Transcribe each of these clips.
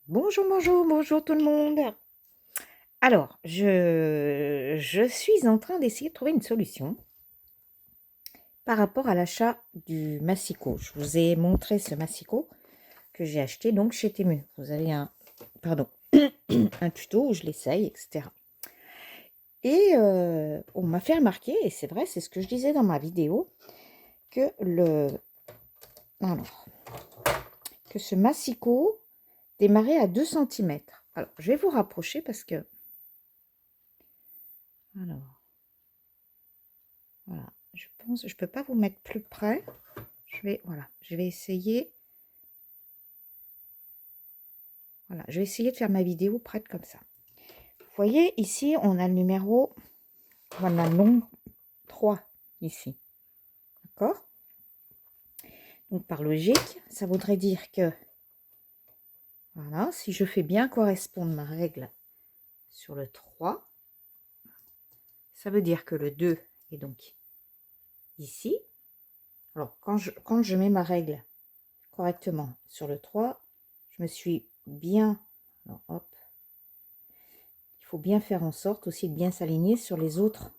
Bonjour, bonjour, bonjour tout le monde. Alors, je suis en train d'essayer de trouver une solution par rapport à l'achat du massicot. Je vous ai montré ce massicot que j'ai acheté donc chez Temu. Vous avez pardon, un tuto où je l'essaye, etc. Et on m'a fait remarquer, et c'est vrai, c'est ce que je disais dans ma vidéo, que alors, que ce massicot démarrait à 2 centimètres. Alors, je vais vous rapprocher parce que... Alors, voilà, je pense, je peux pas vous mettre plus près. Voilà, je vais essayer. Voilà, je vais essayer de faire ma vidéo prête comme ça. Vous voyez, ici, on a le numéro, voilà, long 3, ici. D'accord? Donc, par logique, ça voudrait dire que, voilà, si je fais bien correspondre ma règle sur le 3, ça veut dire que le 2 est donc ici. Alors, quand je mets ma règle correctement sur le 3, je me suis bien... Alors, hop. Il faut bien faire en sorte aussi de bien s'aligner sur les autres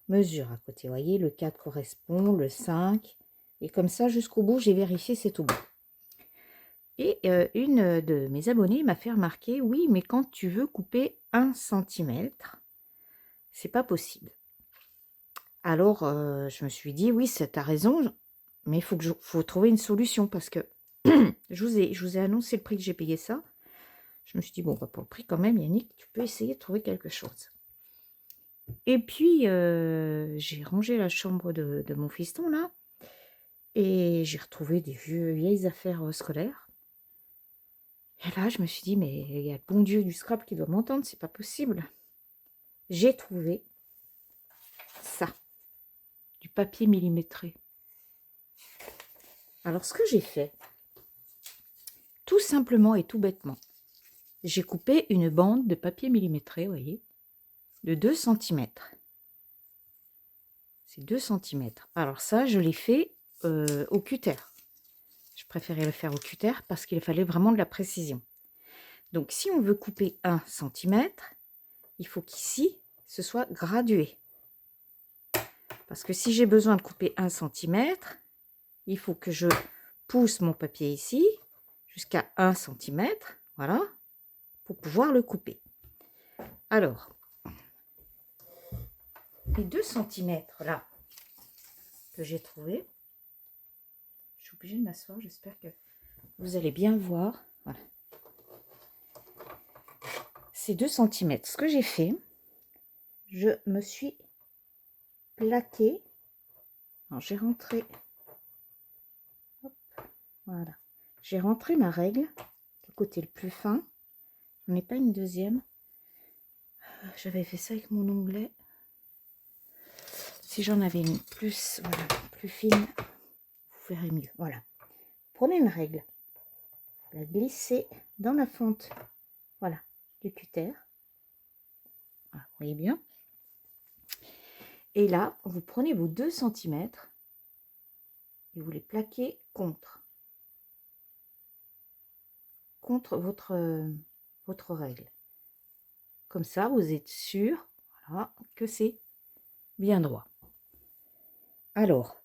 mesures à côté. Vous voyez, le 4 correspond, le 5. Et comme ça, jusqu'au bout, j'ai vérifié, c'est tout bon. Et une de mes abonnées m'a fait remarquer, oui, mais quand tu veux couper 1 centimètre, c'est pas possible. Alors, je me suis dit, oui, tu as raison, mais il faut trouver une solution parce que je vous ai annoncé le prix que j'ai payé ça. Je me suis dit, bon, bah, pour le prix quand même, Yannick, tu peux essayer de trouver quelque chose. Et puis, j'ai rangé la chambre de mon fiston, là, et j'ai retrouvé des vieilles affaires scolaires. Et là, je me suis dit, mais il y a le bon Dieu du scrap qui doit m'entendre, c'est pas possible. J'ai trouvé ça, du papier millimétré. Alors, ce que j'ai fait, tout simplement et tout bêtement, j'ai coupé une bande de papier millimétré, vous voyez, de 2 centimètres. C'est 2 centimètres. Alors ça, je l'ai fait au cutter. Je préférais le faire au cutter parce qu'il fallait vraiment de la précision. Donc, si on veut couper 1 centimètre, il faut qu'ici, ce soit gradué. Parce que si j'ai besoin de couper 1 centimètre, il faut que je pousse mon papier ici jusqu'à 1 centimètre, voilà, pour pouvoir le couper. Alors, les 2 centimètres là que j'ai trouvé, je suis obligée de m'asseoir, j'espère que vous allez bien voir. Voilà. Ces 2 centimètres, ce que j'ai fait, je me suis plaqué. Alors, j'ai rentré, hop, voilà, j'ai rentré ma règle, le côté le plus fin. Je n'en ai pas une deuxième. J'avais fait ça avec mon onglet. Si j'en avais une plus, voilà, plus fine, vous verrez mieux. Voilà. Prenez une règle, la glissez dans la fente, voilà, du cutter. Voilà, vous voyez bien. Et là, vous prenez vos 2 centimètres et vous les plaquez contre votre règle. Comme ça, vous êtes sûr, voilà, que c'est bien droit. Alors,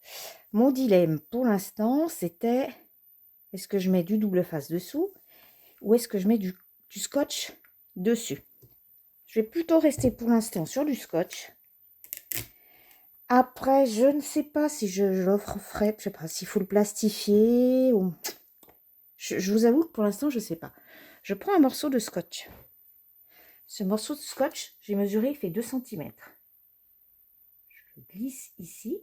mon dilemme pour l'instant, c'était est-ce que je mets du double face dessous ou est-ce que je mets du scotch dessus? Je vais plutôt rester pour l'instant sur du scotch. Après, je ne sais pas si je l'offrerai, je sais pas s'il faut le plastifier ou... Je vous avoue que pour l'instant, je ne sais pas. Je prends un morceau de scotch. Ce morceau de scotch, j'ai mesuré, il fait 2 centimètres. Je le glisse ici,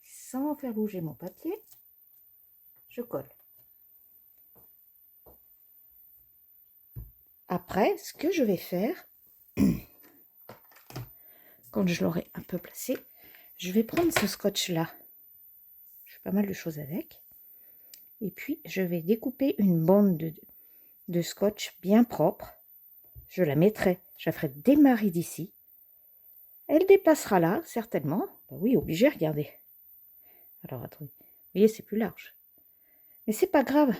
sans faire bouger mon papier. Je colle. Après, ce que je vais faire, quand je l'aurai un peu placé, je vais prendre ce scotch-là. Je fais pas mal de choses avec. Et puis, je vais découper une bande de scotch bien propre. Je la mettrai, je la ferai démarrer d'ici. Elle dépassera là, certainement. Ben oui, obligé, regardez. Alors, attendez. Vous voyez, c'est plus large. Mais c'est pas grave.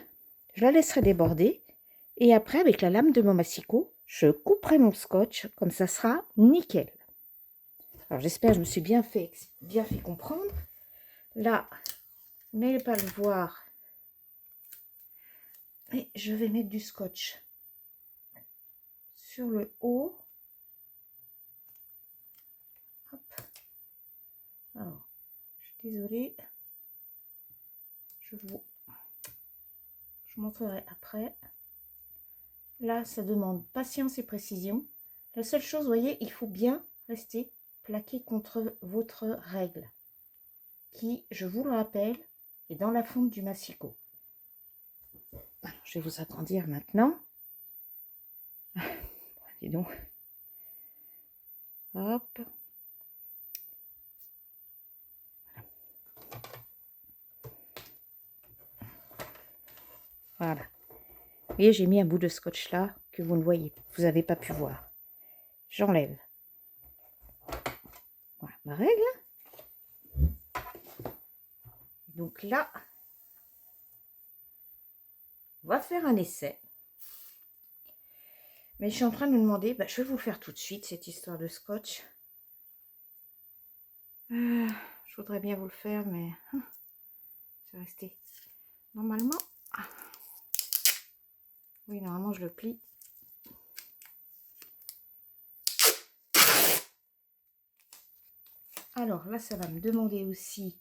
Je la laisserai déborder. Et après, avec la lame de mon massicot, je couperai mon scotch. Comme ça sera nickel. Alors, j'espère que je me suis bien fait comprendre. Là, vous n'allez pas le voir. Et je vais mettre du scotch sur le haut. Hop. Alors, je suis désolée. Je montrerai après. Là, ça demande patience et précision. La seule chose, vous voyez, il faut bien rester plaqué contre votre règle, qui, je vous le rappelle, est dans la fonte du massicot. Alors, je vais vous agrandir maintenant. Dis donc. Hop. Voilà. Vous voyez, j'ai mis un bout de scotch là que vous ne voyez, vous n'avez pas pu voir. J'enlève. Voilà ma règle. Donc là, on va faire un essai. Mais je suis en train de me demander, je vais vous le faire tout de suite, cette histoire de scotch. Je voudrais bien vous le faire, mais c'est resté. Normalement, oui, normalement je le plie. Alors là, ça va me demander aussi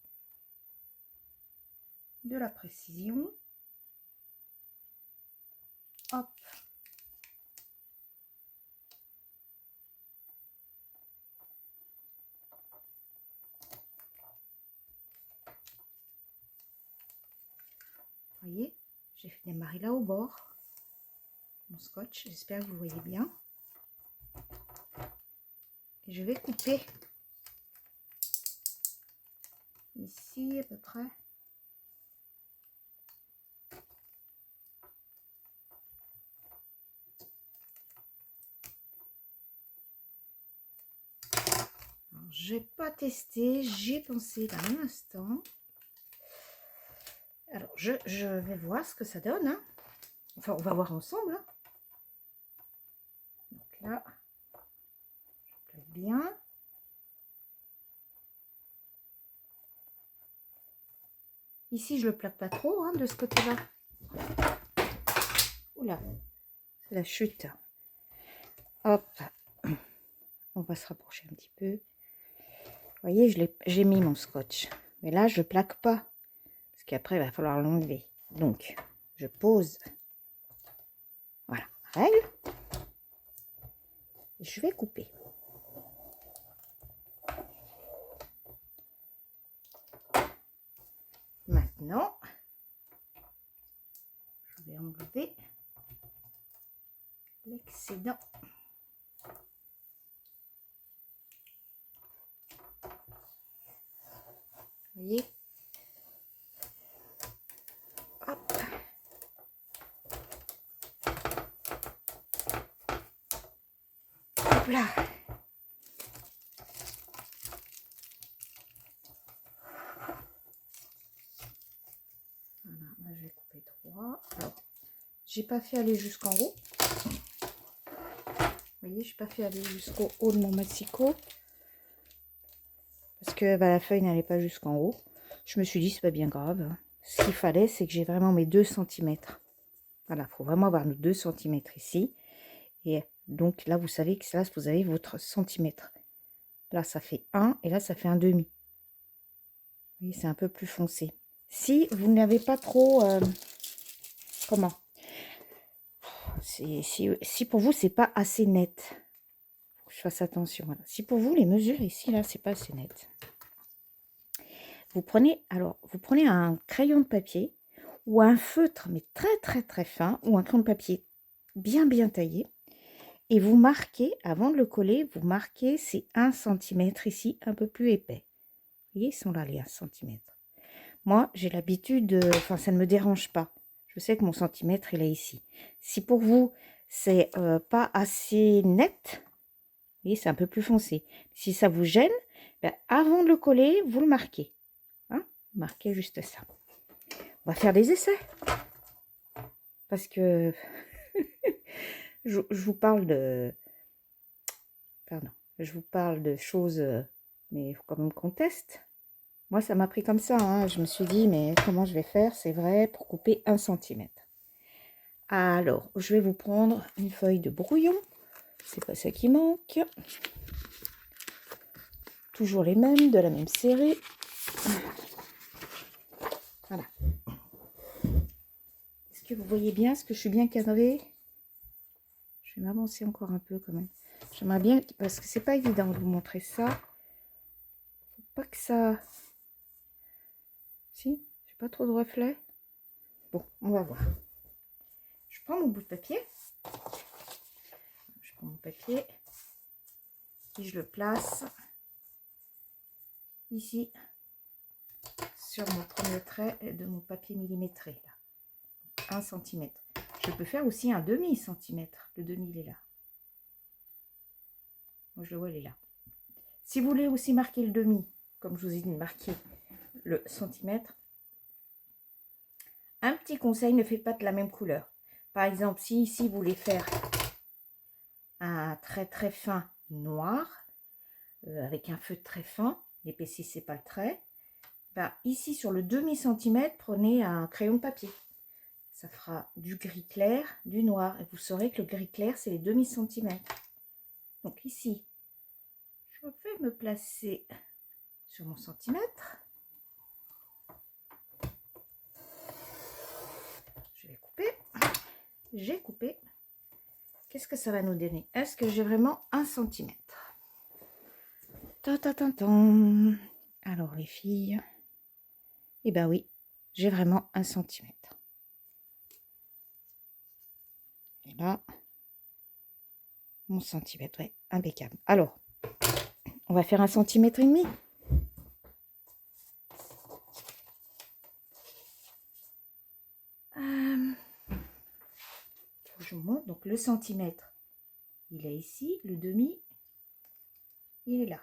de la précision. Hop. Vous voyez, j'ai fait démarrer là au bord mon scotch. J'espère que vous le voyez bien. Et je vais couper ici à peu près. Je n'ai pas testé, j'ai pensé dans un instant. Alors, je vais voir ce que ça donne. Hein. Enfin, on va voir ensemble. Hein. Donc là, je plaque bien. Ici, je le plaque pas trop, hein, de ce côté-là. Oula, c'est la chute. Hop, on va se rapprocher un petit peu. Vous voyez, j'ai mis mon scotch. Mais là, je plaque pas. Parce qu'après, il va falloir l'enlever. Donc, je pose. Voilà, règle. Et je vais couper. Maintenant, je vais enlever l'excédent. Vous voyez? Hop. Hop là. Voilà, là je vais couper droit. Alors, j'ai pas fait aller jusqu'en haut. Vous voyez, je n'ai pas fait aller jusqu'au haut de mon massicot. Parce que la feuille n'allait pas jusqu'en haut. Je me suis dit, c'est pas bien grave. Ce qu'il fallait, c'est que j'ai vraiment mes 2 cm. Voilà, il faut vraiment avoir nos 2 cm ici. Et donc là, vous savez que là, vous avez votre centimètre. Là, ça fait 1 et là, ça fait 1,5. Vous voyez, c'est un peu plus foncé. Si vous n'avez pas trop... comment si pour vous, c'est pas assez net. Faut que je fasse attention. Voilà. Si pour vous, les mesures ici, là, c'est pas assez net. Vous prenez un crayon de papier ou un feutre, mais très très très fin, ou un crayon de papier bien taillé, et vous marquez, avant de le coller, vous marquez ces 1 cm ici, un peu plus épais. Vous voyez, ils sont là les 1 cm. Moi, j'ai l'habitude, enfin ça ne me dérange pas. Je sais que mon centimètre, il est ici. Si pour vous, c'est pas assez net, vous voyez, c'est un peu plus foncé. Si ça vous gêne, avant de le coller, vous le marquez. Marquez juste ça. On va faire des essais. parce que je vous parle de... Pardon. Je vous parle de choses, mais il faut quand même qu'on teste. Moi, ça m'a pris comme ça, hein. Je me suis dit, mais comment je vais faire, c'est vrai, pour couper 1 centimètre. Alors, je vais vous prendre une feuille de brouillon. C'est pas ça qui manque. Toujours les mêmes, de la même série. Voilà. Est-ce que vous voyez bien? Est-ce que je suis bien cadrée? Je vais m'avancer encore un peu quand même. J'aimerais bien, parce que c'est pas évident de vous montrer ça. Faut pas que ça... Si, j'ai pas trop de reflets. Bon, on va voir. Je prends mon bout de papier. Je prends mon papier. Et je le place ici sur mon premier trait de mon papier millimétré. Là. 1 cm. Je peux faire aussi un demi-centimètre. Le demi, il est là. Moi, je le vois, il est là. Si vous voulez aussi marquer le demi, comme je vous ai dit, marquer le centimètre, un petit conseil, ne faites pas de la même couleur. Par exemple, si ici, vous voulez faire un trait très fin noir, avec un feu très fin, n'épaississez pas le trait, ben, ici, sur le demi-centimètre, prenez un crayon de papier. Ça fera du gris clair, du noir. Et vous saurez que le gris clair, c'est les demi-centimètres. Donc ici, je vais me placer sur mon centimètre. Je vais couper. J'ai coupé. Qu'est-ce que ça va nous donner? Est-ce que j'ai vraiment 1 centimètre? Alors les filles, eh ben oui, j'ai vraiment 1 centimètre. Et là, mon centimètre, ouais, impeccable. Alors, on va faire 1,5 centimètre. Je vous montre, donc le centimètre, il est ici, le demi, il est là.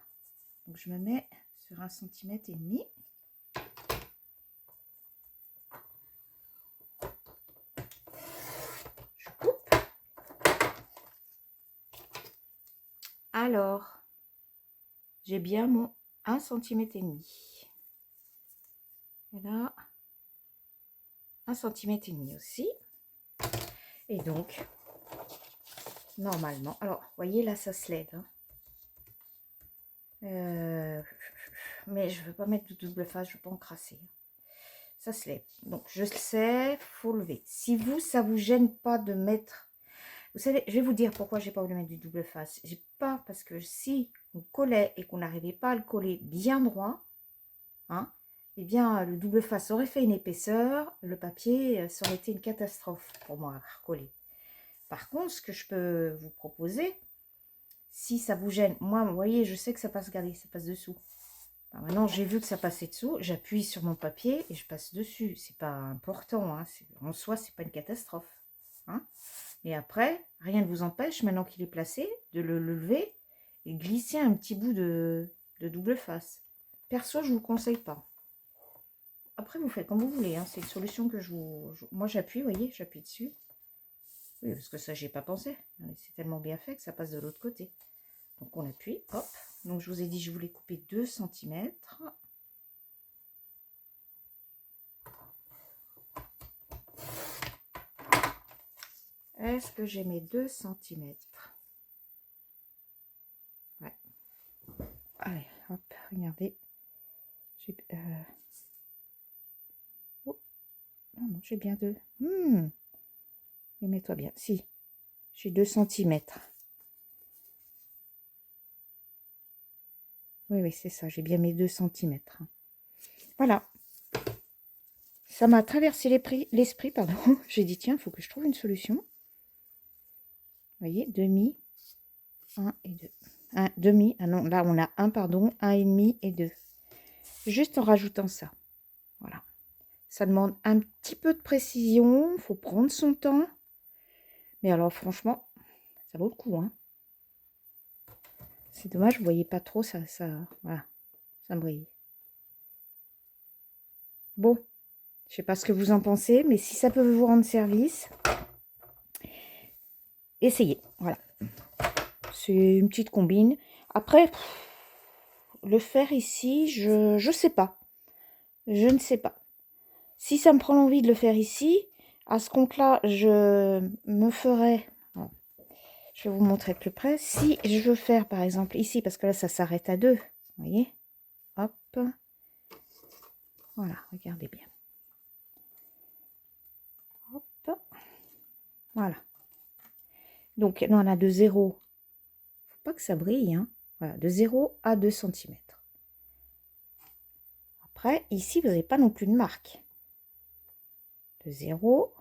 Donc je me mets sur 1,5 centimètre. Je coupe. Alors, j'ai bien mon 1,5 centimètre. Et là, 1,5 centimètre aussi. Et donc, normalement, alors, vous voyez là, ça se lève. Hein. Mais je ne veux pas mettre de double face, je ne veux pas encrasser. Ça se lève. Donc, je sais, faut lever. Si vous, ça vous gêne pas de mettre... Vous savez, je vais vous dire pourquoi j'ai pas voulu mettre du double face. J'ai pas, parce que si on collait et qu'on n'arrivait pas à le coller bien droit, hein, eh bien, le double face aurait fait une épaisseur, le papier, ça aurait été une catastrophe pour moi à recoller. Par contre, ce que je peux vous proposer, si ça vous gêne, moi, vous voyez, je sais que ça passe, regardez, ça passe dessous. Alors maintenant, j'ai vu que ça passait dessous, j'appuie sur mon papier et je passe dessus. C'est pas important, hein, en soi, c'est pas une catastrophe. Hein. Et après, rien ne vous empêche, maintenant qu'il est placé, de le lever et glisser un petit bout de double face. Perso, je ne vous conseille pas. Après, vous faites comme vous voulez. Hein. C'est une solution que moi, j'appuie, vous voyez, j'appuie dessus. Oui, parce que ça, j'ai pas pensé. C'est tellement bien fait que ça passe de l'autre côté. Donc, on appuie, hop. Donc, je vous ai dit, je voulais couper 2 cm. Est-ce que j'ai mes 2 cm? Ouais. Allez, hop, regardez. Oh, non, j'ai bien 2. Mais mets-toi bien. Si, j'ai 2 cm. Oui, oui, c'est ça. J'ai bien mes 2 cm. Voilà. Ça m'a traversé l'esprit, pardon. J'ai dit, tiens, il faut que je trouve une solution. Vous voyez, demi, 1 et 2. 1, demi, ah non, là, on a 1, pardon, 1,5 et 2. Juste en rajoutant ça. Voilà. Ça demande un petit peu de précision. Il faut prendre son temps. Mais alors, franchement, ça vaut le coup, hein. C'est dommage, vous voyez pas trop ça, voilà, ça brille. Bon, Je sais pas ce que vous en pensez, mais si ça peut vous rendre service, essayez. Voilà. C'est une petite combine. Après, le faire ici, je sais pas. Je ne sais pas. Si ça me prend l'envie de le faire ici, à ce compte-là, je me ferai... Bon, je vais vous montrer de plus près. Si je veux faire, par exemple, ici, parce que là, ça s'arrête à 2. Vous voyez? Hop. Voilà, regardez bien. Hop. Voilà. Donc, là, on a de 0. Faut pas que ça brille, hein. Voilà, de 0 à 2 cm. Après, ici, vous n'avez pas non plus de marque. De 0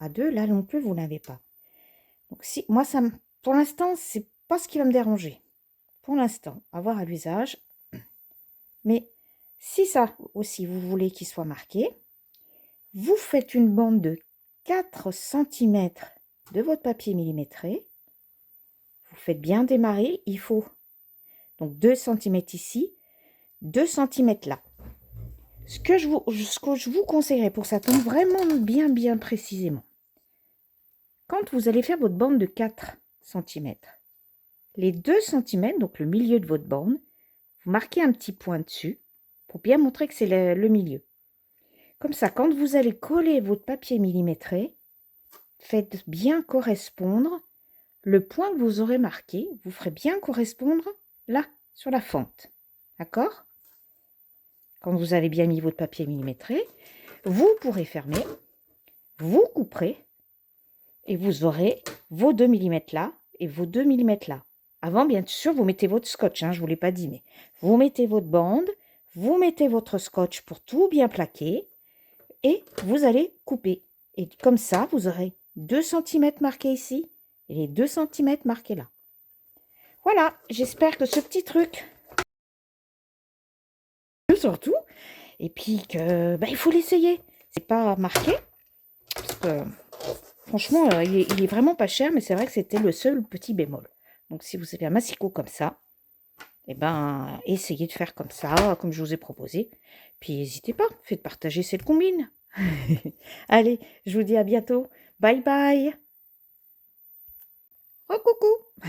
à 2, là non plus, vous n'avez pas. Donc, si moi, ça me, pour l'instant, c'est pas ce qui va me déranger. Pour l'instant, à voir à l'usage. Mais si ça aussi, vous voulez qu'il soit marqué, vous faites une bande de 4 cm de votre papier millimétré. Vous faites bien démarrer. Il faut donc 2 cm ici, 2 cm là. Ce que je vous conseillerais pour ça tombe vraiment bien précisément. Quand vous allez faire votre bande de 4 cm, les 2 cm, donc le milieu de votre bande, vous marquez un petit point dessus pour bien montrer que c'est le milieu. Comme ça, quand vous allez coller votre papier millimétré, faites bien correspondre le point que vous aurez marqué, vous ferez bien correspondre là, sur la fente. D'accord? Quand vous avez bien mis votre papier millimétré, vous pourrez fermer, vous couperez, et vous aurez vos 2 mm là et vos 2 mm là. Avant, bien sûr, vous mettez votre scotch, hein, je ne vous l'ai pas dit, mais vous mettez votre bande, vous mettez votre scotch pour tout bien plaquer, et vous allez couper. Et comme ça, vous aurez 2 cm marqués ici, et les 2 cm marqués là. Voilà, j'espère que ce petit truc, surtout, et puis que il faut l'essayer. C'est pas marqué, parce que franchement, il est vraiment pas cher, mais c'est vrai que c'était le seul petit bémol. Donc, si vous avez un massicot comme ça, eh ben, essayez de faire comme ça, comme je vous ai proposé. Puis, n'hésitez pas, faites partager cette combine. Allez, je vous dis à bientôt. Bye bye. Oh, coucou.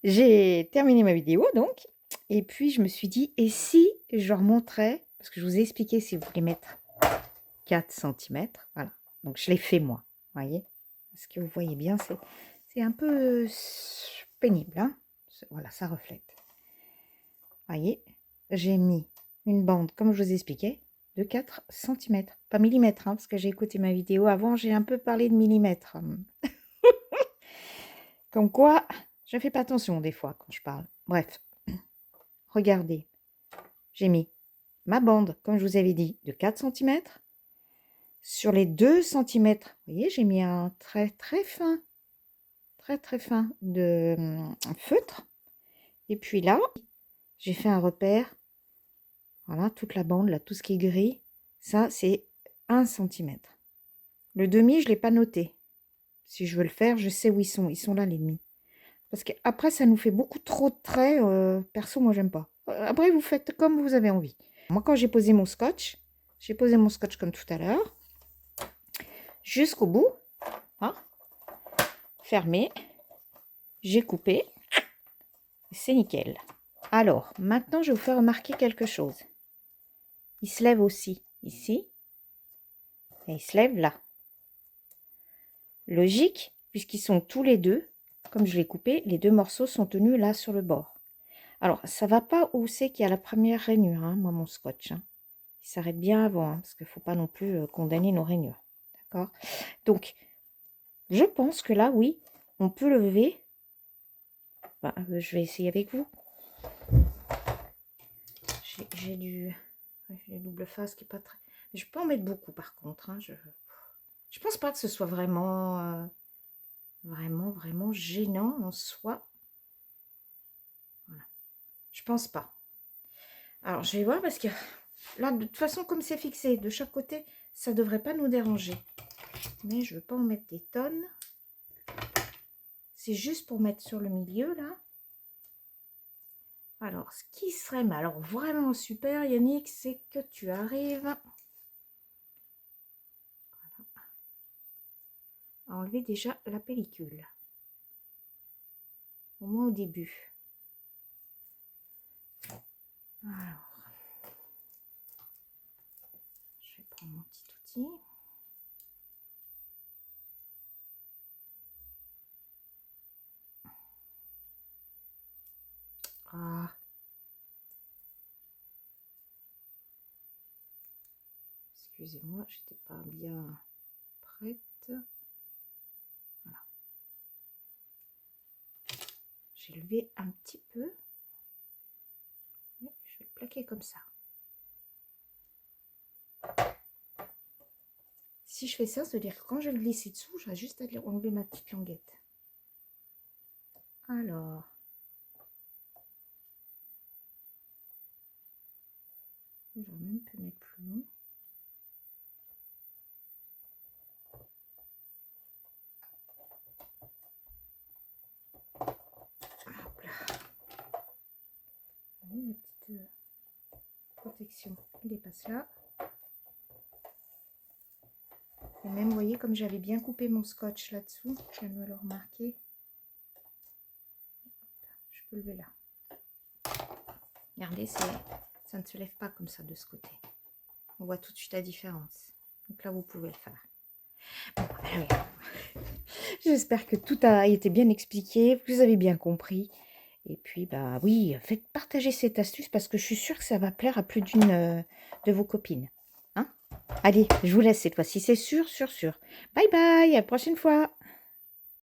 J'ai terminé ma vidéo, donc. Et puis, je me suis dit, et si je leur montrais, parce que je vous ai expliqué si vous voulez mettre 4 cm, voilà. Donc, je l'ai fait moi, voyez. Est-ce que vous voyez bien, c'est un peu pénible, hein. Voilà, ça reflète. Voyez, j'ai mis une bande, comme je vous expliquais, de 4 cm. Pas millimètres, hein, parce que j'ai écouté ma vidéo avant, j'ai un peu parlé de millimètres. Comme quoi, je ne fais pas attention des fois quand je parle. Bref, regardez, j'ai mis ma bande, comme je vous avais dit, de 4 cm. Sur les 2 cm, vous voyez, j'ai mis un trait très fin de feutre. Et puis là, j'ai fait un repère. Voilà, toute la bande, là, tout ce qui est gris, ça, c'est 1 cm. Le demi, je ne l'ai pas noté. Si je veux le faire, je sais où ils sont. Ils sont là, les demi. Parce qu'après, ça nous fait beaucoup trop de traits. Perso, moi, j'aime pas. Après, vous faites comme vous avez envie. Moi, quand j'ai posé mon scotch comme tout à l'heure, jusqu'au bout, hein, fermé, j'ai coupé, c'est nickel. Alors, maintenant, je vais vous faire remarquer quelque chose. Il se lève aussi ici, et il se lève là. Logique, puisqu'ils sont tous les deux, comme je l'ai coupé, les deux morceaux sont tenus là sur le bord. Alors, ça va pas où c'est qu'il y a la première rainure, hein, moi, mon scotch. Hein. Il s'arrête bien avant, hein, parce qu'il ne faut pas non plus condamner nos rainures. D'accord? Donc, je pense que là, oui, on peut lever. Bah, je vais essayer avec vous. J'ai du double face qui est pas très... Je peux en mettre beaucoup, par contre. Hein, je pense pas que ce soit vraiment... vraiment gênant en soi. Voilà. Je pense pas. Alors, je vais voir parce que là, de toute façon, comme c'est fixé de chaque côté, ça devrait pas nous déranger. Mais je veux pas en mettre des tonnes. C'est juste pour mettre sur le milieu, là. Alors, ce qui serait, mais alors vraiment super, Yannick, c'est que tu arrives à enlever déjà la pellicule. Au moins au début. Alors, je vais prendre mon petit outil. Ah. Excusez-moi, j'étais pas bien prête. Voilà. J'ai levé un petit peu. Je vais le plaquer comme ça. Si je fais ça, ça veut dire que quand je vais le glisser dessous, j'aurai juste à enlever ma petite languette. Alors. J'aurais même pu mettre plus long. Hop là. Oui, la petite protection, elle dépasse là. Et même, vous voyez, comme j'avais bien coupé mon scotch là-dessous, je viens de le remarquer. Je peux lever là. Regardez, ça ne se lève pas comme ça de ce côté. On voit tout de suite la différence. Donc là, vous pouvez le faire. Bon, allez. J'espère que tout a été bien expliqué, que vous avez bien compris. Et puis, bah oui, faites partager cette astuce parce que je suis sûre que ça va plaire à plus d'une de vos copines. Hein? Allez, je vous laisse cette fois-ci, c'est sûr, sûr, sûr. Bye bye, à la prochaine fois.